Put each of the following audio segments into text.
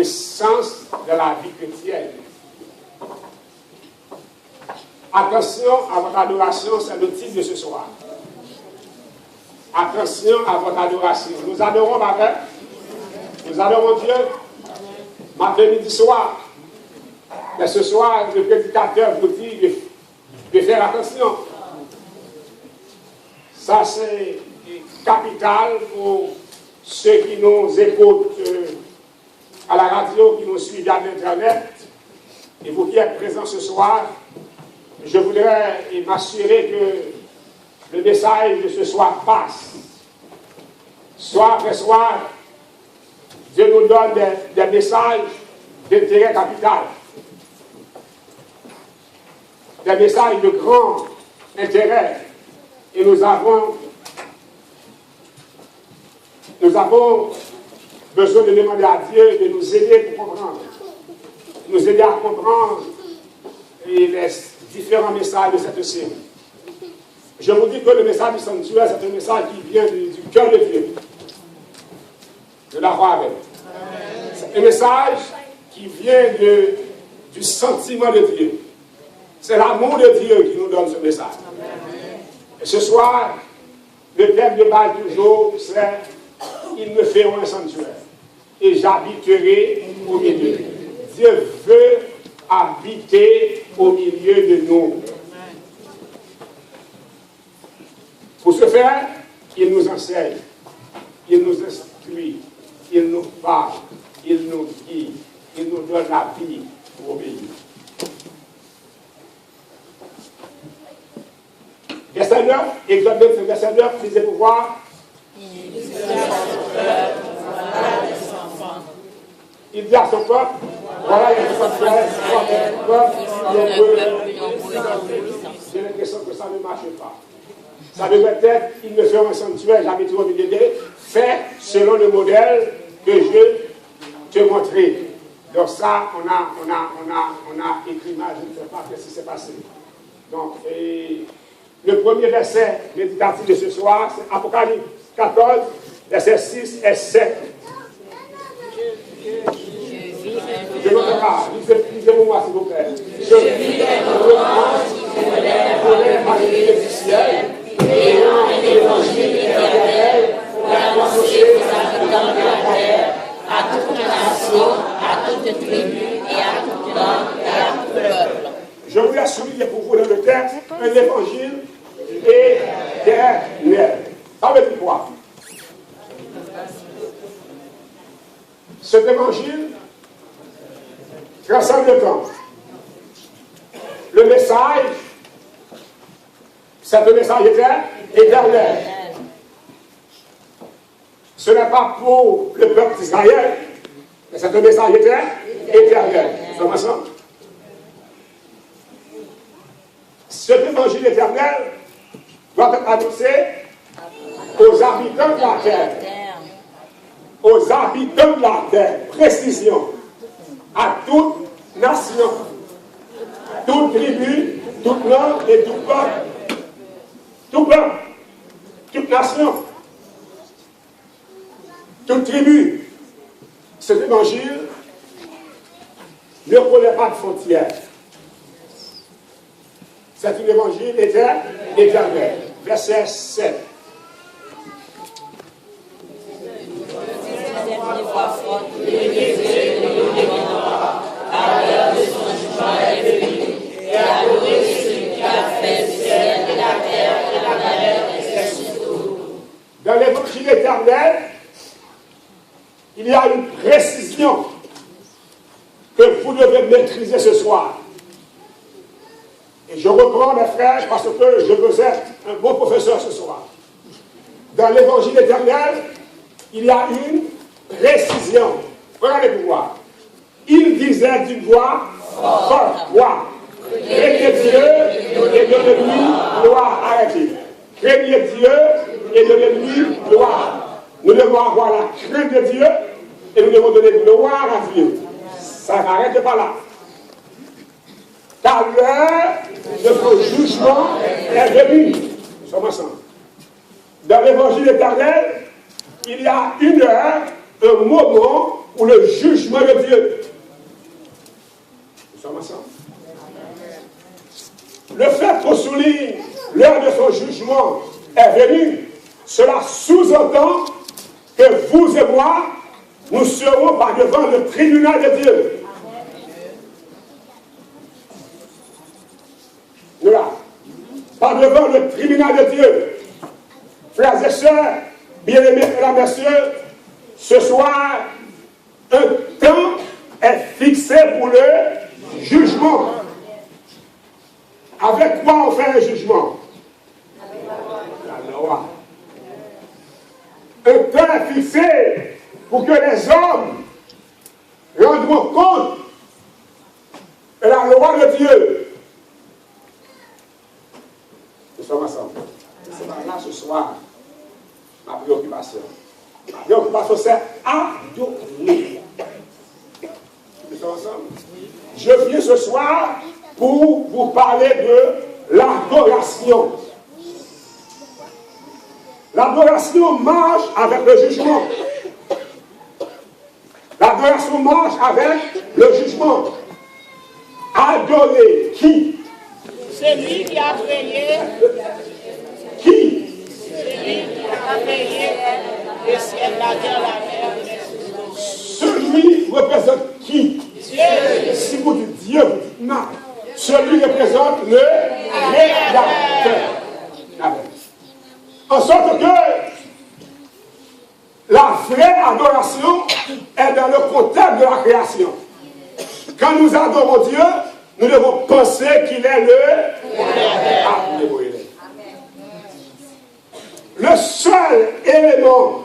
le sens de la vie chrétienne. Attention à votre adoration, c'est le titre de ce soir. Attention à votre adoration. Nous adorons ma mère. Nous adorons Dieu. Matin, midi, soir. Mais ce soir, le prédicateur vous dit de faire attention. Ça, c'est capital pour ceux qui nous écoutent à la radio, qui nous suivent à l'Internet. Et vous qui êtes présents ce soir, je voudrais m'assurer que le message de ce soir passe. Soir après soir, Dieu nous donne des messages d'intérêt capital. Des messages de grand intérêt. Et nous avons besoin de demander à Dieu de nous aider pour comprendre. Nous aider à comprendre les différents messages de cette série. Je vous dis que le message du sanctuaire, c'est un message qui vient du cœur de Dieu. De la croix avec. C'est un message qui vient du sentiment de Dieu. C'est l'amour de Dieu qui nous donne ce message. Et ce soir, le thème de base du jour, c'est « Ils me feront un sanctuaire et j'habiterai au milieu ». Dieu veut habiter au milieu de nous. Pour ce faire, il nous enseigne, il nous instruit, il nous parle, il nous guide, il nous donne la vie pour obéir. Verset 9, Exode 9, verset 9, lisez pour voir. Il dit à son peuple, voilà, il y a son peuple, j'ai l'impression que ça ne marche pas. Ça devrait être, il me fait un sanctuaire, j'habite au milieu d'eux, fait selon le modèle que je te montrais. Donc ça, on a écrit mal, je ne sais pas ce qui s'est passé. Donc, le premier verset méditatif de ce soir, c'est Apocalypse 14, versets 6 et 7. Je ne sais pas, lisez-moi moi s'il vous plaît. Je vis un ange qui volait du ciel, ayant un évangile éternel pour annoncer aux habitants de la terre, à toute nation, à toute tribu et à toute langue et à tout peuple. Je voulais souligner pour vous dans le texte un évangile éternel. Ça veut dire quoi? Cet évangile transcende le temps. Le message, c'est un message éternel. Ce n'est pas pour le peuple d'Israël, mais c'est un message éternel. Nous sommes ensemble? Cet évangile éternel doit être annoncé aux habitants de la terre. Aux habitants de la terre. Précision. À toute nation. Toute tribu, toute langue et tout peuple. Tout peuple. Toute nation. Toute tribu. Cet évangile ne connaît pas de frontières. C'est un évangile éternel. Verset 7. Dans l'évangile éternel, il y a une précision que vous devez maîtriser ce soir. Et je reprends mes frères parce que je veux être un bon professeur ce soir. Dans l'évangile éternel, il y a une précision. Regardez pour voir. Il disait d'une voix forte. Quoi? Craignez Dieu et donnez-lui gloire. Arrêtez. Craignez Dieu et donnez-lui gloire. Nous devons avoir la crainte de Dieu et nous devons donner gloire à Dieu. Ça n'arrête pas là. Car l'heure de notre jugement est venue. Nous sommes ensemble. Dans l'évangile éternel, il y a une heure, un moment pour le jugement de Dieu. Nous sommes ensemble. Le fait qu'on souligne l'heure de son jugement est venu, cela sous-entend que vous et moi, nous serons par devant le tribunal de Dieu. Nous là, par devant le tribunal de Dieu. Frères et sœurs, bien-aimés mesdames et messieurs, ce soir, un temps est fixé pour le jugement. Avec quoi on fait un jugement? La loi. Un temps est fixé pour que les hommes rendront compte de la loi de Dieu. Nous sommes ensemble. C'est là ce soir ma préoccupation. Ma préoccupation, c'est adorer. Nous sommes ensemble. Je viens ce soir pour vous parler de l'adoration. L'adoration marche avec le jugement. L'adoration marche avec le jugement. Adorer qui? Celui qui a créé. Qui? Celui qui a créé le ciel, la terre, la mer. Celui représente qui? Dieu. Si vous dites Dieu, vous dites non. Celui représente le Créateur. En sorte que la vraie adoration est dans le contexte de la création. Quand nous adorons Dieu, nous devons penser qu'il est le Créateur. Le seul élément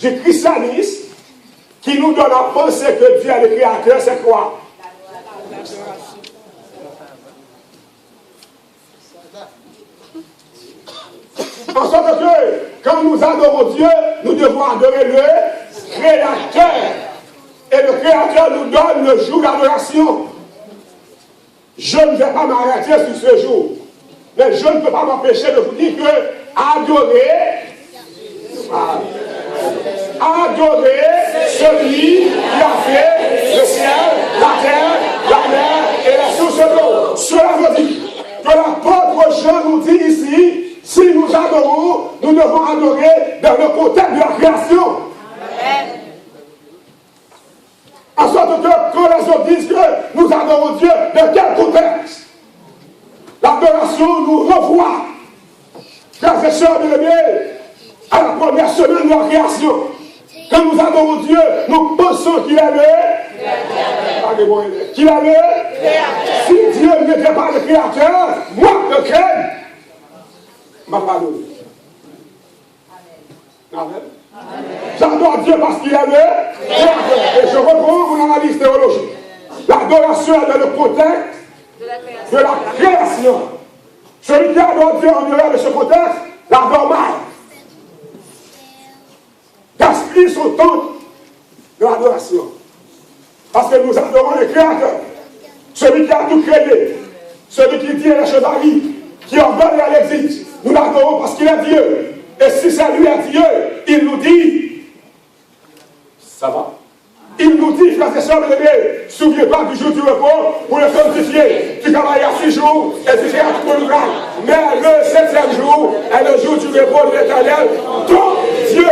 du christianisme qui nous donne à penser que Dieu est le Créateur, c'est quoi? En sorte que, quand nous adorons Dieu, nous devons adorer le Créateur. Et le Créateur nous donne le jour d'adoration. Je ne vais pas m'arrêter sur ce jour. Mais je ne peux pas m'empêcher de vous dire que adorer celui qui a fait le ciel, la terre, la mer et les sources d'eau. Cela veut dire que l'apôtre Jean nous dit ici, si nous adorons, nous devons adorer dans le contexte de la création. Amen. En sorte que quand les autres disent que nous adorons Dieu, dans quel contexte? L'adoration nous renvoie, frères et sœurs bien-aimés, à la première semaine de la création. Quand nous adorons Dieu, nous pensons qu'il est le qu'il est le. Si Dieu n'était pas le Créateur, moi, le crème, m'a pas donné. Amen. J'adore Dieu parce qu'il est le Créateur. Et je reprends mon analyse théologique. L'adoration est dans le contexte de la création. Celui qui adore Dieu en dehors de ce contexte, l'adore mal. Gaspille son temps de l'adoration. Parce que nous adorons le Créateur. Celui qui a tout créé. Celui qui tient les choses à vie. Qui ordonne à l'exil. Nous l'adorons parce qu'il est Dieu. Et si c'est lui est Dieu, il nous dit, ça va. Il nous dit, frères et sœurs bien-aimés, souviens-toi du jour du repos pour le sanctifier. Tu travailles à 6 jours et tu fais à tout le grand. Mais le 7e jour est le jour du repos de l'Éternel, ton Dieu.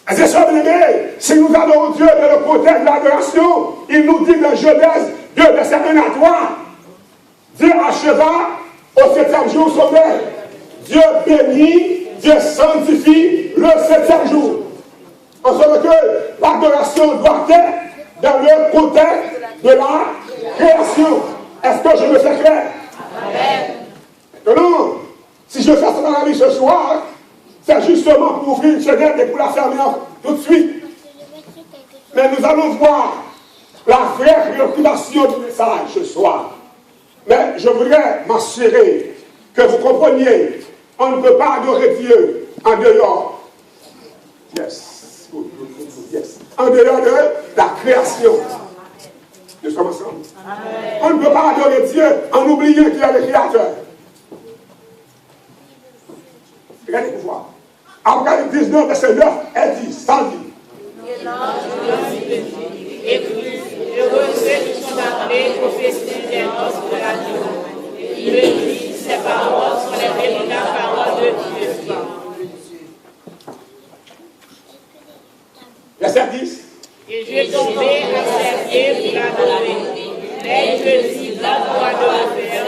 Frères et sœurs bien-aimés, si nous adorons Dieu dans le contexte de l'adoration, il nous dit dans Genèse 2, verset 1 à 3, Dieu acheva au 7e jour son œuvre. Dieu bénit, Dieu sanctifie le 7e jour. En sorte que l'adoration doit être dans le contexte de la création. Est-ce que je me fais clair? Amen. Non, si je fais cette analyse ce soir, c'est justement pour ouvrir une fenêtre et pour la fermer tout de suite. Mais nous allons voir la vraie préoccupation du message ce soir. Mais je voudrais m'assurer que vous compreniez, on ne peut pas adorer Dieu en dehors. Yes. En dehors de la création. Nous sommes ensemble. Amen. On ne peut pas adorer Dieu en oubliant qu'il est le Créateur. Regardez pour voir. Apocalypse 19, verset 9, elle dit, sans dire. Écrit, heureux ceux qui sont appelés au festin des noces de l'agneau. Il me dit, ces paroles sont les véritables paroles de Dieu. Verset 10. Et je tombé à ses pieds pour l'adorer. Mais je dis, donne-moi de le faire.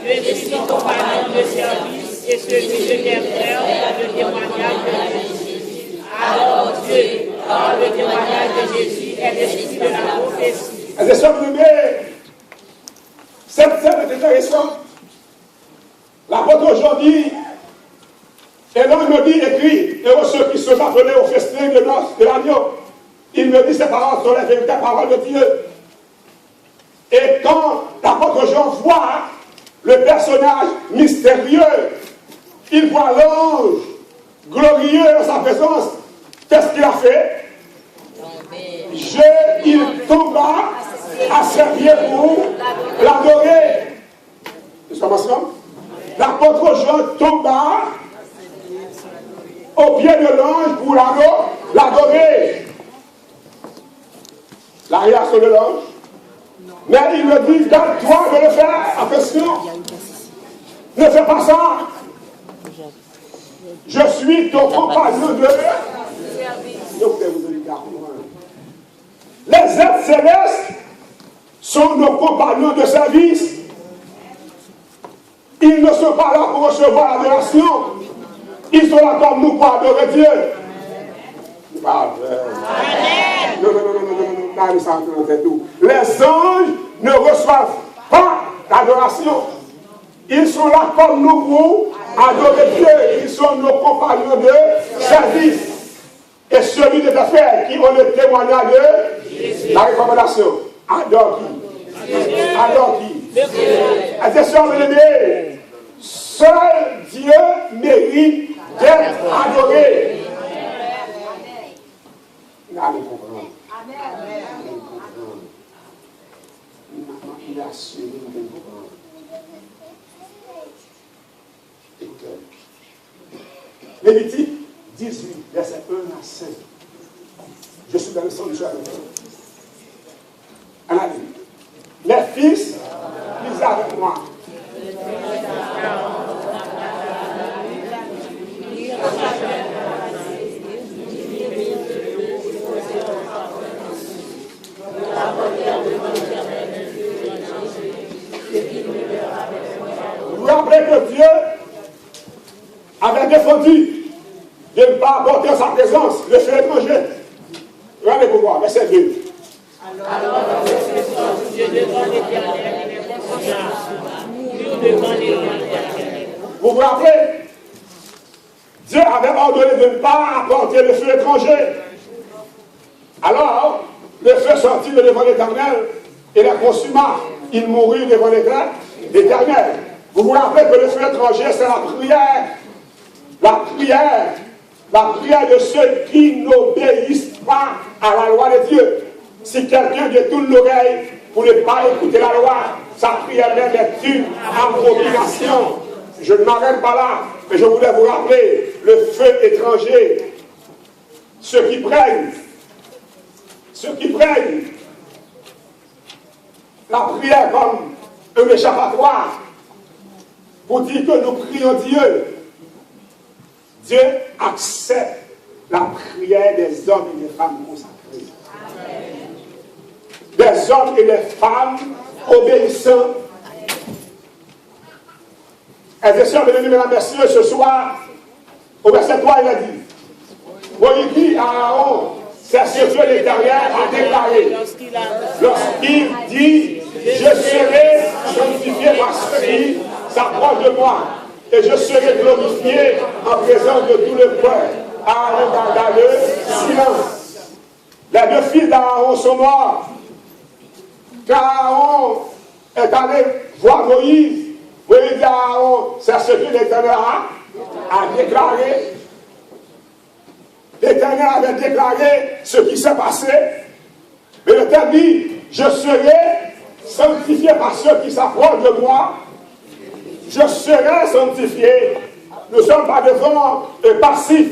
Je suis son compagnon de service et celui de tes frères dans le témoignage de Jésus. Alors Dieu, dans le témoignage de Jésus, est l'esprit de la prophétie. Elle est surnommée. Cette scène est intéressante. L'apôtre aujourd'hui, et l'homme me dit, écrit, heureux ceux qui sont appelés au festin de noces de l'agneau. Il me dit, ces paroles sont les véritables paroles de Dieu. Et quand l'apôtre Jean voit le personnage mystérieux, il voit l'ange glorieux en sa présence. Qu'est-ce qu'il a fait? Il tomba à ses pieds pour l'adorer. Nous sommes ensemble? L'apôtre Jean tomba au pied de l'ange pour l'adorer. La réaction de l'ange. Mais il me dit, garde-toi de le faire. Attention. Ne fais pas ça. Je suis ton compagnon de service. Les êtres célestes sont nos compagnons de service. Ils ne sont pas là pour recevoir l'adoration. Ils sont là comme nous pour adorer Dieu. Amen. Non. Les anges ne reçoivent pas l'adoration. Ils sont là comme nous pour adorer Dieu. Ils sont nos compagnons de service. Et celui de faire qui ont le témoignage de la recommandation. Adore qui? Adore qui? Attention, bien-aimés. Seul Dieu mérite d'être adoré. Allez comprendre. Il a assuré de comprendre. Lévitique 18, verset 1 à 5. Je suis dans le sanctuaire. Allez. Les fils, lisez avec moi. Vous vous rappelez que Dieu avait défendu de ne pas apporter en sa présence le feu étranger. Regardez pour voir, verset 2. Alors, Dieu devant l'Éternel, il est conscient. Nous devant l'Éternel. Vous vous rappelez? Dieu avait ordonné de ne pas apporter le feu étranger. Alors, le feu sortit de devant l'Éternel et les consuma. Il mourut devant l'Éternel. Vous vous rappelez que le feu étranger, c'est la prière. La prière de ceux qui n'obéissent pas à la loi de Dieu. Si quelqu'un détourne l'oreille pour ne pas écouter la loi, sa prière même est une abomination. Je ne m'arrête pas là, mais je voulais vous rappeler le feu étranger. Ceux qui prennent la prière comme un échappatoire pour dire que nous prions Dieu. Dieu accepte la prière des hommes et des femmes consacrés. Amen. Des hommes et des femmes obéissants. Et bien sûr, mesdames et messieurs, ce soir, au verset 3, il a dit, voyez qui à Aaron, c'est ce que l'Éternel a déclaré. Lorsqu'il dit, je serai sanctifié par ceux qui s'approchent de moi. Et je serai glorifié en présence de tout le peuple. Aaron garda le silence. Les deux fils d'Aaron sont morts. Quand Aaron est allé voir Moïse, Moïse dit à Aaron, c'est ce que l'Éternel a déclaré. L'Éternel avait déclaré ce qui s'est passé. Mais l'Éternel dit, je serai sanctifié par ceux qui s'approchent de moi. Je serai sanctifié. Nous ne sommes pas devant un passif.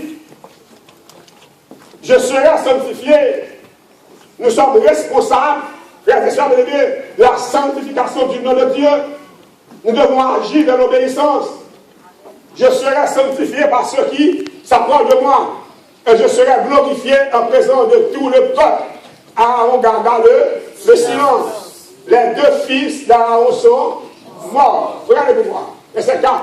je serai sanctifié. Nous sommes responsables, frères et sœurs bien-aimés, de la sanctification du nom de Dieu. Nous devons agir dans l'obéissance. Je serai sanctifié par ceux qui s'approchent de moi. Et je serai glorifié en présence de tout le peuple. Aaron garda le silence. Les deux fils d'Aaron sont morts. Regardez-moi. Verset 4.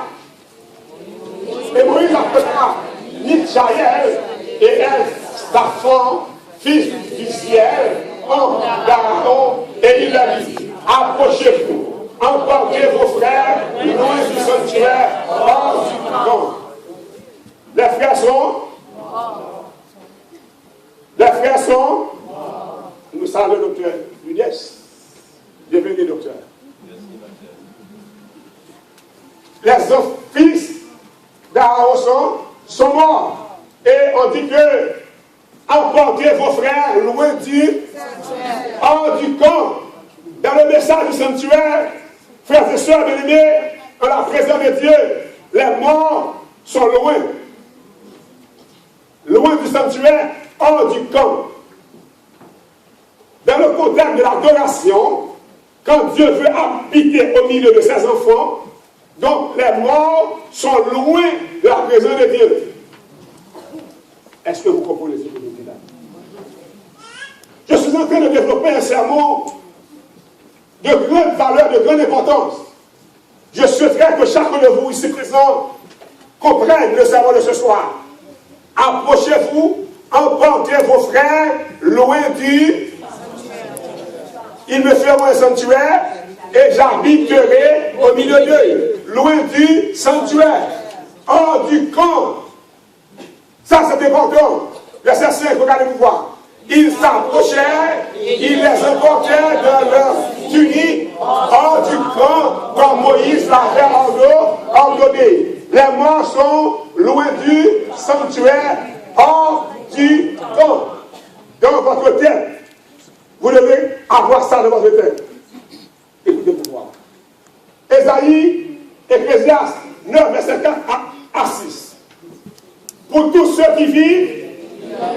Et Moïse appela Michaël et Elzaphan, fils d'Isiel, homme d'Aaron, et il leur dit, approchez-vous, emportez vos frères loin du sanctuaire, hors du camp. Les frères sont nous saluons le docteur Lunès, devenez docteur. Les fils d'Aaron sont morts. Et on dit que emportez vos frères loin hors du camp. Dans le message du sanctuaire, frères et sœurs bien-aimés, en la présence de Dieu, les morts sont loin. Loin du sanctuaire, hors du camp. Dans le contexte de l'adoration, quand Dieu veut habiter au milieu de ses enfants, donc les morts sont loin de la présence de Dieu. Est-ce que vous comprenez ce que je dis là? Je suis en train de développer un sermon de grande valeur, de grande importance. Je souhaiterais que chacun de vous ici présent comprenne le sermon de ce soir. Approchez-vous, emportez vos frères loin du... Ils me feront un sanctuaire et j'habiterai au milieu d'eux, loin du sanctuaire, hors du camp. Ça, c'est important. Verset 5, regardez-vous voir. Ils s'approchèrent, ils les emportèrent de leur tunique hors du camp, comme Moïse l'avait ordonné. Les morts sont loin du sanctuaire, hors du camp. Dans votre tête, vous devez avoir ça dans votre tête. Écoutez pour voir. Ésaïe, Ecclésiaste 9, verset 4 à 6. Pour tous ceux qui vivent,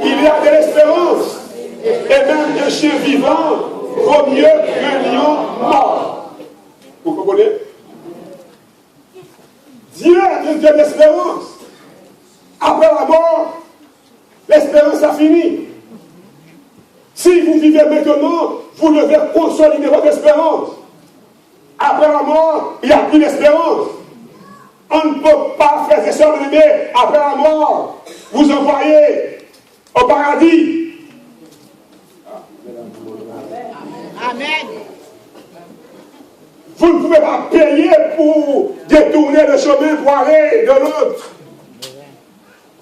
il y a de l'espérance. Et même un chien vivant vaut mieux qu'un lion mort. Vous comprenez? Dieu est un Dieu d'espérance. Après la mort, l'espérance a fini. Si vous vivez maintenant, vous devez consolider votre espérance. Après la mort, il n'y a plus d'espérance. On ne peut pas, frères et sœurs bien-aimés, après la mort, vous envoyer au paradis. Amen. Vous ne pouvez pas payer pour détourner le chemin pour aller de l'autre.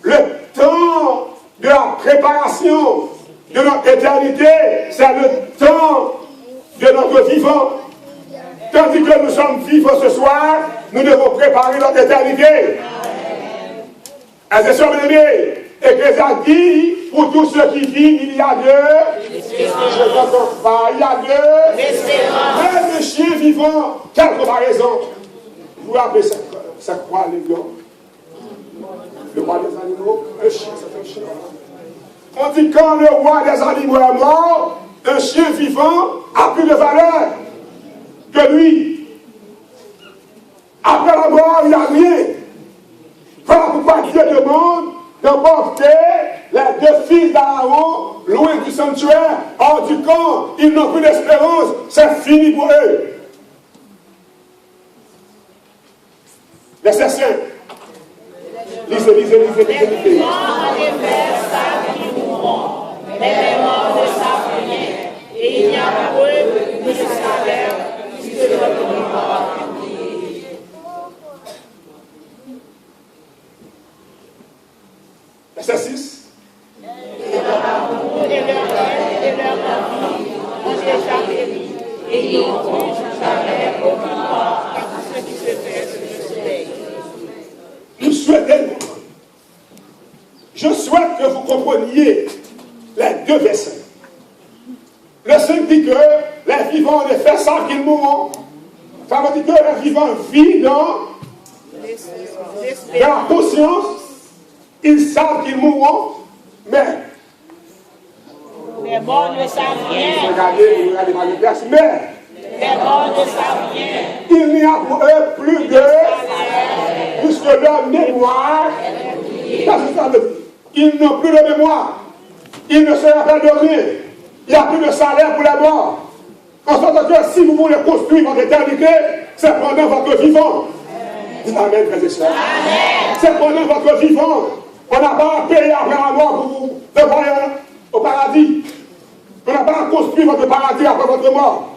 Le temps de la préparation de notre éternité, c'est le temps de notre vivant. Tandis que nous sommes vivants ce soir, nous devons préparer notre éternité. Et c'est sûr, bien-aimés, Ecclésiaste dit, pour tous ceux qui vivent, il y a deux. Je n'entends pas, il y a deux. Même le chien vivant, quelle comparaison. Vous appelez ça quoi, les gars? Le roi des animaux, un chien, c'est un chien. On dit quand le roi des animaux est mort, un chien vivant a plus de valeur que lui. Après la mort, il n'y a rien. Voilà pourquoi Dieu demande d'emporter les deux fils d'Aaron loin du sanctuaire, hors du camp. Ils n'ont plus d'espérance. C'est fini pour eux. Verset 5. Lisez. Les morts ne savent rien, et il n'y a pour eux ni de salaire, ni de retour. Verset 6. Et leur amour et leur haine et leur envie ont déjà péri, et ils n'ont plus jamais aucune part à ce qui se fait sous le soleil. Je souhaite que vous compreniez les deux versets. Le 5 dit que les vivants en effet savent qu'ils mourront. Ça veut dire que les vivants vivent dans la conscience. Ils savent qu'ils mourront, mais Les morts ne savent rien. Regardez mal le texte, mais Les morts ne savent rien. il n'y a pour eux plus que leur mémoire. Ils n'ont plus de mémoire. Ils ne se rappellent de rien. Il n'y a plus de salaire pour les morts. En sorte que si vous voulez construire votre éternité, c'est pendant votre vivant. Dites amen, frères et sœurs. C'est pendant votre vivant. On n'a pas à payer après la mort pour vous devoir au paradis. On n'a pas à construire votre paradis après votre mort.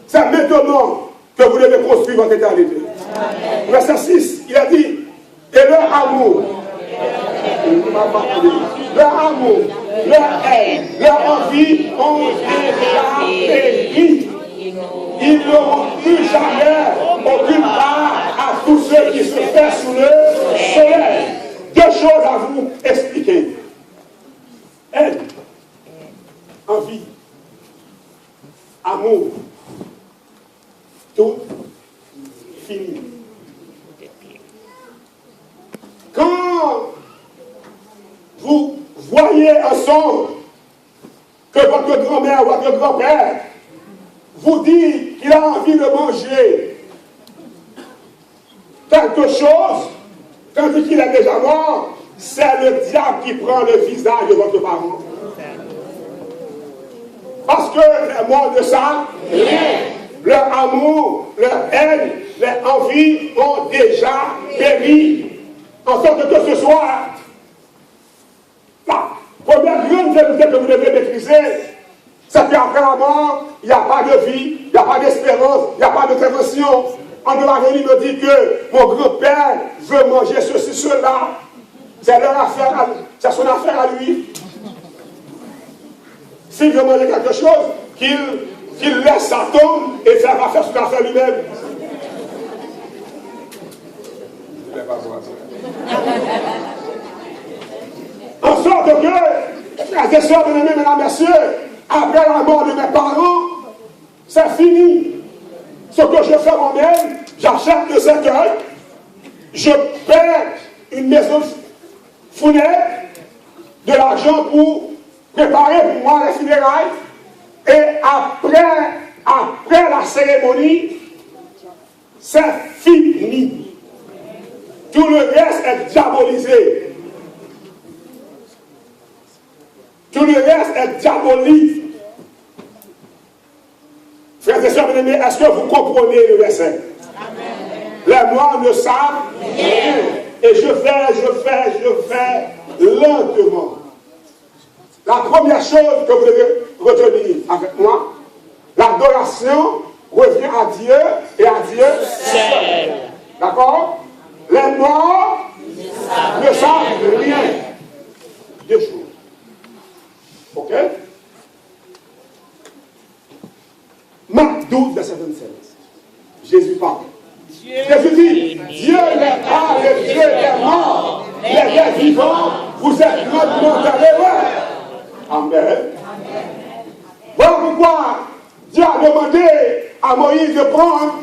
C'est maintenant que vous devez construire votre éternité. Verset 6, il a dit, et leur amour, leur haine, leur envie ont déjà péri. Ils n'auront plus jamais aucune part à tous ceux qui se fait sous le soleil. Deux choses à vous expliquer. Haine, envie, amour, tout fini. Quand vous voyez ensemble que votre grand-mère ou votre grand-père vous dit qu'il a envie de manger quelque chose, tandis qu'il est déjà mort, c'est le diable qui prend le visage de votre parent. Parce que les morts ne savent rien. Leur amour, leur haine, leurs envies ont déjà péri. En sorte que ce soir, la première grande vérité que vous devez maîtriser, c'est qu'après la mort, il n'y a pas de vie, il n'y a pas d'espérance, il n'y a pas d'intervention. On doit venir me dire que mon grand-père veut manger ceci, cela. C'est leur affaire, c'est son affaire à lui. S'il veut manger quelque chose, qu'il laisse sa tombe et ça va faire ce qu'il a fait lui-même. En sorte que, frères et sœurs, bien-aimés, mesdames, messieurs, après la mort de mes parents, c'est fini. Ce que je fais moi-même, j'achète le cercueil, je paie une maison funèbre, de l'argent pour préparer pour moi les funérailles, et après la cérémonie, c'est fini. Tout le reste est diabolisé. Tout le reste est diabolique. Frères et sœurs bien-aimés, est-ce que vous comprenez le verset? Les morts ne savent rien. Et je fais lentement. La première chose que vous devez retenir avec moi, l'adoration revient à Dieu et à Dieu seul. D'accord? Les morts ne savent rien. Deux choses. Ok? Marc 12, verset 27. Jésus parle. Jésus dit, Dieu n'est pas le Dieu des morts, mais des vivants. Vous êtes grandement dans l'erreur. Amen. Voilà pourquoi Dieu a demandé à Moïse de prendre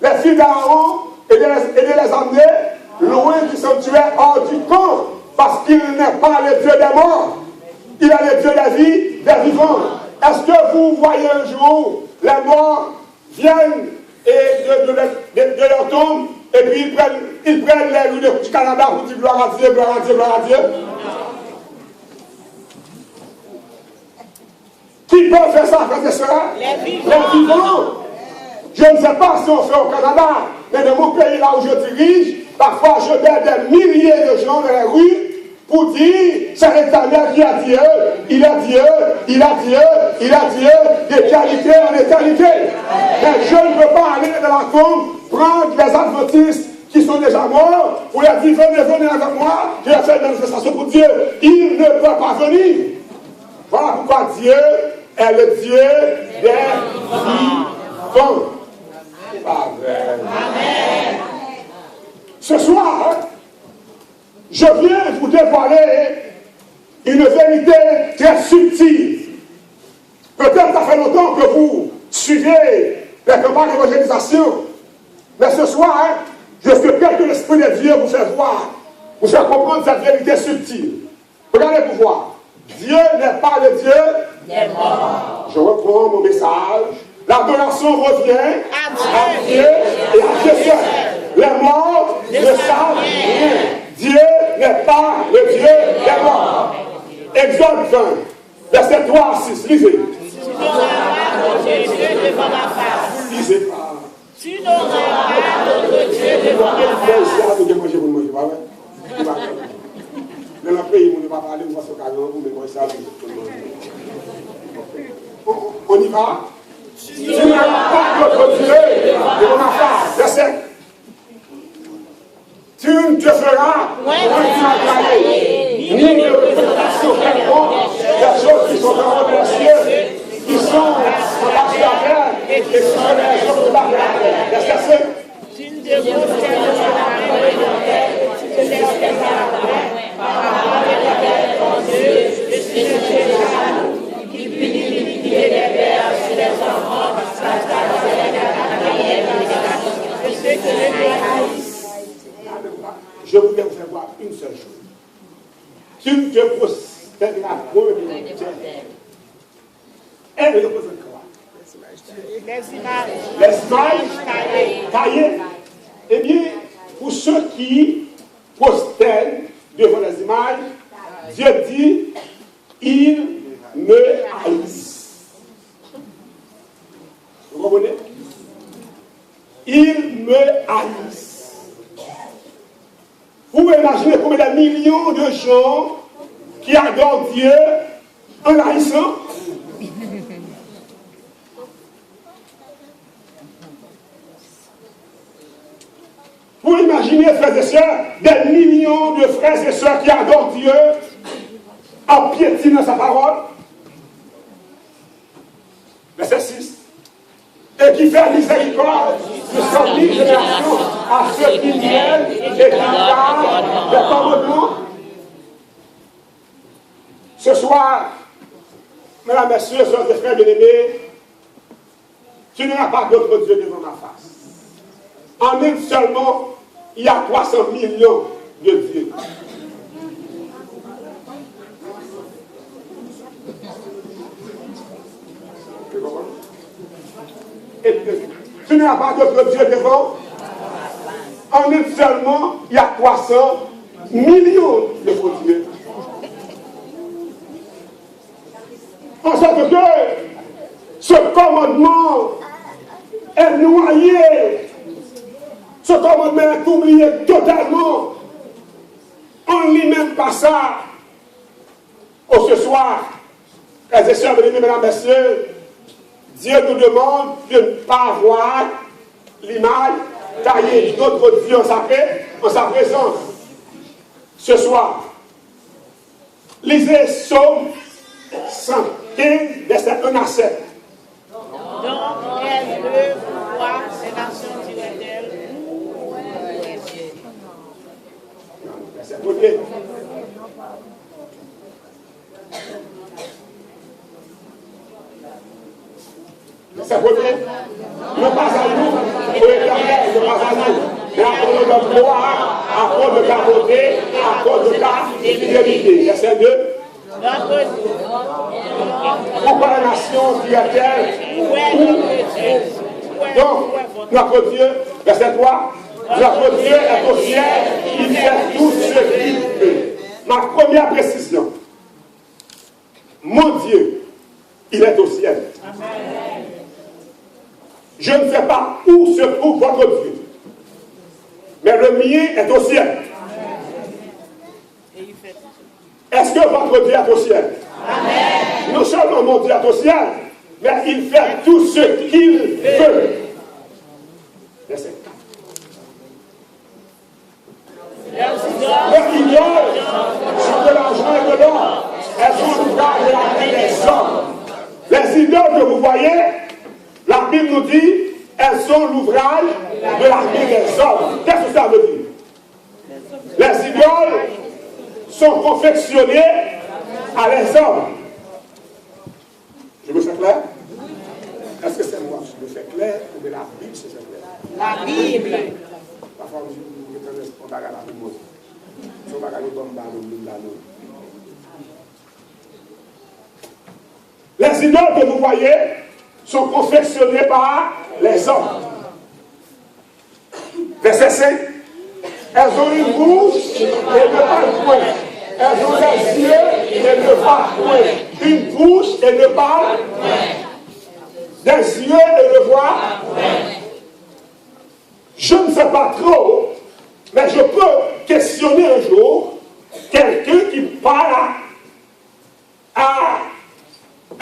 les filles d'Aaron et de les emmener loin du sanctuaire, hors du camp, parce qu'il n'est pas le Dieu des morts. Il est le Dieu des vies, des vivants. Est-ce que vous voyez un jour les morts viennent et de leur tombe et puis ils prennent les rues du Canada pour dire gloire à Dieu, gloire à Dieu, gloire à Dieu? Qui peut faire ça, frères et sœurs? Les vivants. Je ne sais pas si on fait au Canada, mais dans mon pays là où je dirige, parfois je mets des milliers de gens dans les rues pour dire, c'est l'Éternel qui a Dieu, il a Dieu, il a Dieu, il a Dieu, d'éternité en éternité. Mais je ne peux pas aller dans la tombe, prendre les adventistes qui sont déjà morts, pour leur dire, venez avec moi, je vais faire une manifestation pour Dieu. Ils ne peuvent pas venir. Voilà pourquoi Dieu est le Dieu des vivants. Amen. Amen. Ce soir, je viens vous dévoiler une vérité très subtile. Peut-être ça fait longtemps que vous suivez les campagnes d'évangélisation, mais ce soir, je suis prêt que l'Esprit de Dieu vous fait voir, vous fait comprendre cette vérité subtile. Regardez pour voir. Dieu n'est pas le Dieu des morts. Je reprends mon message. L'adoration revient à Dieu et à Dieu seul. Les morts ne savent rien. Dieu n'est pas le Dieu des morts. Exode 20, verset 3 à 6. Lisez. Tu n'auras pas d'autre Dieu devant ma face. Lisez pas. Tu n'auras pas d'autre Dieu devant ma face. Dans le pays, on ne va pas parler, on va se calmer, mais ça, on y va. Tu n'auras pas d'autre Dieu devant ma face. Verset. Tu ne te feras point agréer, ni de représentation quelconque des choses qui sont en haut des cieux, qui sont en bas de la terre, et qui sont les choses de bas de la terre. Verset 5. Tu ne te prosterneras pas devant elle, tu te laisseras par rapport à l'Éternel ton Dieu, je suis le Dieu jaloux, qui punit l'iniquité des pères sur les enfants, je sais que les haïs. Je voulais vous faire voir une seule chose. Tu ne te prosterneras point devant elle. Elle représente quoi? Les images. Les images taillées. Eh bien, pour ceux qui prosternent devant les images, Dieu dit, ils me haïssent. Vous comprenez? Ils me haïssent. Vous pouvez imaginer combien de millions de gens qui adorent Dieu en haïssant? Vous imaginez, frères et sœurs, des millions de frères et sœurs qui adorent Dieu en piétinant sa parole? Verset 6. Et qui fait miséricorde de son génération à ceux qui viennent et qui gardent le commandement. Ce soir, mesdames, messieurs, sœurs et frères bien-aimés, tu n'auras pas d'autre Dieu devant ma face. En une seulement, il y a 300 millions de dieux. Et tu n'as pas d'autre Dieu devant. En une seulement, il y a 300 millions de faux dieux. En sorte que ce commandement est noyé. Ce commandement est oublié totalement. On ne lit même pas ça. Oh, ce soir, frères et sœurs, mesdames, messieurs, Dieu nous demande de ne pas avoir l'image taillée de notre Dieu en sa présence. Ce soir, lisez Psaume 115, verset 1 à 7. Donc, elle veut voir ces nations d'elle. Verset 1. C'est vrai, ne pas à nous, pour l'éternel, ne pas à nous, mais à cause de notre gloire, à cause de ta beauté, à cause de ta fidélité. Verset 2. Pourquoi la nation dit-elle? Donc, notre Dieu, verset 3, notre Dieu est au ciel, il fait tout ce qu'il fait. Ma première précision, mon Dieu, il est au ciel. Amen. Je ne sais pas où se trouve votre Dieu, mais le mien est au ciel. Est-ce que votre Dieu est au ciel? Amen. Non seulement mon Dieu est au ciel, mais il fait tout ce qu'il veut. Verset 4. Les idoles sont de l'argent et de l'or. Elles sont l'ouvrage de la main des hommes. Les idoles que vous voyez, la Bible nous dit, elles sont l'ouvrage de la main des hommes. Qu'est-ce que ça veut dire? Les idoles sont confectionnées à les hommes. Je me fais clair? Est-ce que c'est moi qui me fais clair ou de la Bible se fait clair? La Bible. Parfois, on va regarder la Bible. On va regarder comme dans le fleurs que vous voyez sont confectionnées par les hommes. Verset 5. Elles ont une bouche et ne parlent point. Elles ont des yeux et ne parlent point. Une bouche et ne parlent point. Des yeux et ne voient. Je ne sais pas trop